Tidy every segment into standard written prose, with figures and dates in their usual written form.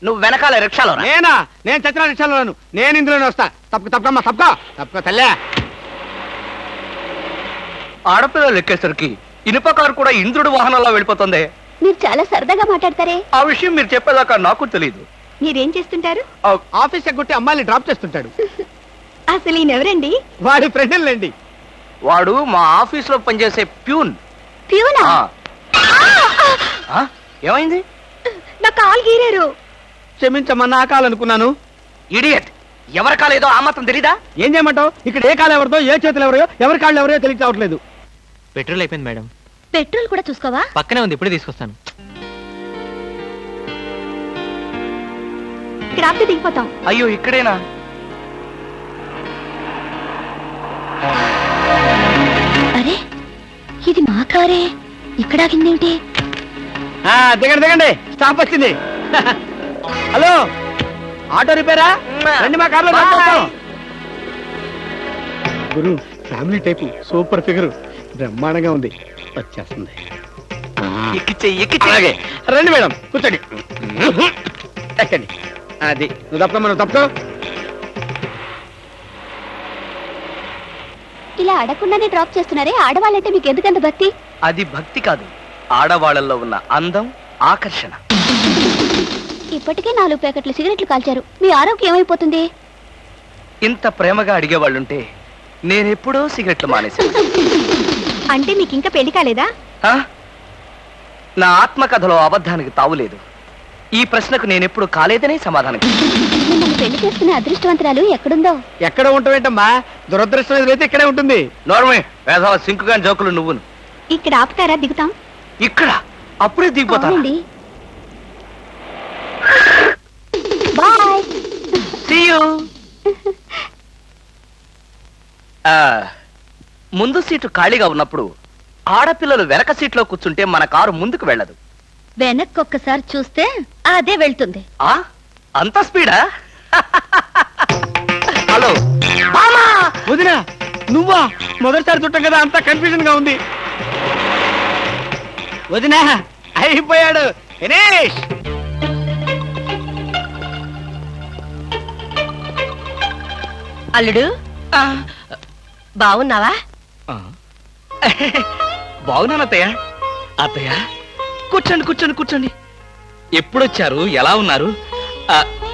నువ్వు వెనకాల రిక్షాలో నేనా? నేను చచ్చిన రిక్షాలోను. నేను ఇందులోనే వస్తా. తప్పకమ్మా తప్పక తల్లే. ఆడపిల్లలు ఎక్కేసరికి ఇనుప కారు కూడా ఇంద్రుడు వాహనంలో వెళ్ళిపోతుంది. మీరు చాలా సరదాగా మాట్లాడతారే. ఆ విషయం మీరు చెప్పేదాకా నాకు తెలియదు. మీరేం చేస్తుంటారు? ఆఫీస్ ఎగ్గొట్టి అమ్మాయిని డ్రాప్ చేస్తుంటాడు. అసలు ఈయనెవరండి? వాడి ఫ్రెండ్లండి. వాడు మా ఆఫీస్ లో పనిచేసే ప్యూన్. ప్యూనా? ఏమైంది? నా కాలు గీరారు. క్షమించమ్మా, నా కాలనుకున్నాను. ఇడియట్, ఎవరి కాలేదో ఆ మాత్రం తెలీదా? ఏం చేయమంటావు? ఇక్కడ ఏ కాలు ఎవరిదో, ఏ చేతులు ఎవరో, ఎవరి కాళ్ళు ఎవరో తెలియక రావట్లేదు. పెట్రోల్ అయిపోయింది మేడం. పెట్రోల్ కూడా చూసుకోవా? పక్కనే ఉంది, ఇప్పుడే తీసుకొస్తాను. ఇక్కడ ఆపితే దిగిపోతాం. అయ్యో, ఇక్కడేనా? అరే, ఇది మా కారే. ఇక్కడ ఆగిందేమిటి? దిగండి, స్టాప్ వచ్చింది. హలో, ఆటో రిపేరా? రండి, మా కార్లో గురు. ఫ్యామిలీ టైపు, సూపర్ ఫిగర్, బ్రహ్మాండంగా ఉంది. వచ్చేస్తుంది. అలాగే రండి మేడం, కూర్చోండి. ఎక్కండి. అది నువ్వు తప్ప, మనం తప్పుకో. ఇలా అడగకుండానే డ్రాప్ చేస్తున్నారే, ఆడవాళ్ళంటే మీకు ఎందుకంత భక్తి? అది భక్తి కాదు, ఆడవాళ్ళల్లో ఉన్న అందం, ఆకర్షణ. ఇప్పటికే 4 ప్యాకెట్లు సిగరెట్లు కాల్చారు. మీ ఆరోగ్యం ఏమైపోతుంది? ఇంత ప్రేమగా అడిగేవాళ్ళుంటే నేనెప్పుడో సిగరెట్లు మానేశాను. అంటే మీకు ఇంకా పెళ్లి కాలేదా? నా ఆత్మకథలో అబద్ధానికి తావులేదు. ఈ ప్రశ్నకు నేనెప్పుడు కాలేదనే సమాధానం. మిమ్మల్ని పెళ్లి చేసుకునే అదృష్టవంతరాలు ఎక్కడుందో. ఎక్కడ ఉంటావేంటమ్మా? దురదృష్టం ఎదురైతే ఇక్కడే ఉంటుంది. నోర్మే, వేసవ సింకుగా జోకులు నువ్వును. ఇక్కడ ఆపుతారా? దిగుతాం. ఇక్కడ అప్పుడే దిగిపోతా. బాయ్. See you. ముందు సీటు ఖాళీగా ఉన్నప్పుడు ఆడపిల్లలు వెనక సీట్లో కూర్చుంటే మన కారు ముందుకు వెళ్ళదు. వెనక్కి ఒక్కసారి చూస్తే అదే వెళ్తుంది. అంత స్పీడా? హలో వదినా, నువ్వా? మొదటిసారి చుట్టం కదా, అంతా కన్ఫ్యూజన్ గా ఉంది. వదినా, అయిపోయాడు. ఫినిష్. అల్లుడు, బాగున్నావా? బాగున్నాను అత్తయ్య. అత్తయ్య, కూర్చోండి కూర్చోండి కూర్చోండి. ఎప్పుడొచ్చారు? ఎలా ఉన్నారు?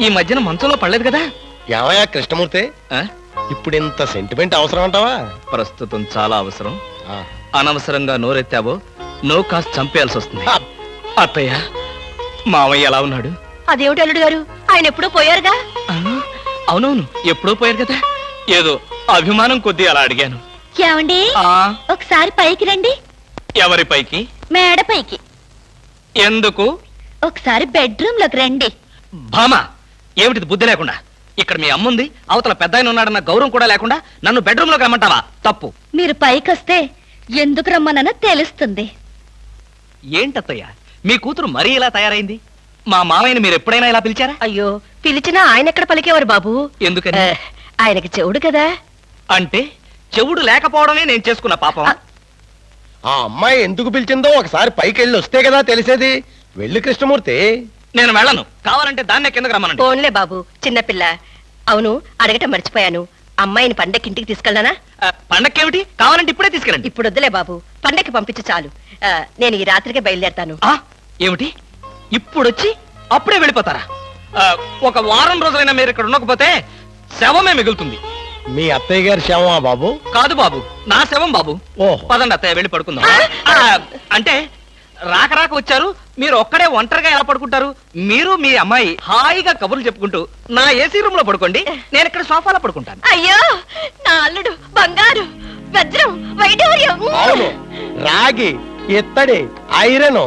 ఈ మధ్యన మంచంలో పడలేదు కదా? ఏమయ్యా కృష్ణమూర్తి, ఇప్పుడు ఇంత సెంటిమెంట్ అవసరం అంటావా? ప్రస్తుతం చాలా అవసరం. అనవసరంగా నోరెత్తావో నో కాస్త చంపేయాల్సి వస్తుంది. అత్తయ్య, మామయ్య ఎలా ఉన్నాడు? అదేమిటి అల్లుడు గారు, ఆయన ఎప్పుడూ పోయారుగా? అవునవును, ఎప్పుడో పోయారు కదా. ఏదో అభిమానం కొద్దీ అలా అడిగాను. ఏమండి, ఒకసారి పైకి రండి. ఎవరి పైకి? మేడ పైకి. ఎందుకు? ఒకసారి బెడ్రూమ్ లోకి రండి. భామా, ఏమిటిది బుద్ధి లేకుండా? ఇక్కడ మీ అమ్ముంది, అవతల పెద్ద ఆయన ఉన్నాడన్న గౌరవం కూడా లేకుండా నన్ను బెడ్రూమ్ లోకి రమ్మంటావా? తప్పు. మీరు పైకి వస్తే ఎందుకు రమ్మనో తెలుస్తుంది. ఏంటత్తయ్య, మీ కూతురు మరీ ఇలా తయారైంది? మా మామయ్యని మీరు ఎప్పుడైనా ఇలా పిలిచారా? అయ్యో, పిలిచినా ఆయన ఎక్కడ పలికేవారు బాబు? ఎందుకని? ఆయనకి చెవుడు కదా. అంటే చెవుడు లేకపోవడమే నేను చేసుకున్న పాపం. ఆ అమ్మాయి ఎందుకు పిలిచిందో ఒకసారి పైకి వెళ్ళి వస్తే కదా తెలిసేది. వెళ్ళి కృష్ణమూర్తి. నేను వెళ్ళను. కావాలంటే దాన్నే కిందకు రమ్మనండి. ఫోన్లే బాబు, చిన్నపిల్ల. అవును, అడగటం మర్చిపోయాను. అమ్మాయిని పండక్కి ఇంటికి తీసుకెళ్ళనా? పండక్కేమిటి? కావాలంటే ఇప్పుడే తీసుకెళ్ళండి. ఇప్పుడు వద్దులే బాబు, పండక్కి పంపించు చాలు. నేను ఈ రాత్రికే బయలుదేరతాను. ఏమిటి? ఇప్పుడొచ్చి అప్పుడే వెళ్ళిపోతారా? ఒక వారం రోజులైనా మీరు ఇక్కడ ఉండకపోతే శవమే మిగులుతుంది. మీ అత్తయ్య గారి శవమా బాబు? కాదు బాబు, నా శవం బాబు. పదండి అత్తయ్య, వెళ్ళి పడుకుందాం. అంటే రాక రాక వచ్చారు, మీరు ఒక్కడే ఒంటరిగా ఎలా పడుకుంటారు? మీరు మీ అమ్మాయి హాయిగా కబుర్లు చెప్పుకుంటూ నా ఏసీ రూమ్ లో పడుకోండి, నేను ఇక్కడ సోఫాలో పడుకుంటాను. అయ్యో, నా అల్లుడు బంగారు, వజ్రం, వైఢూర్యం, రాగి, ఇత్తడి, ఐరన్,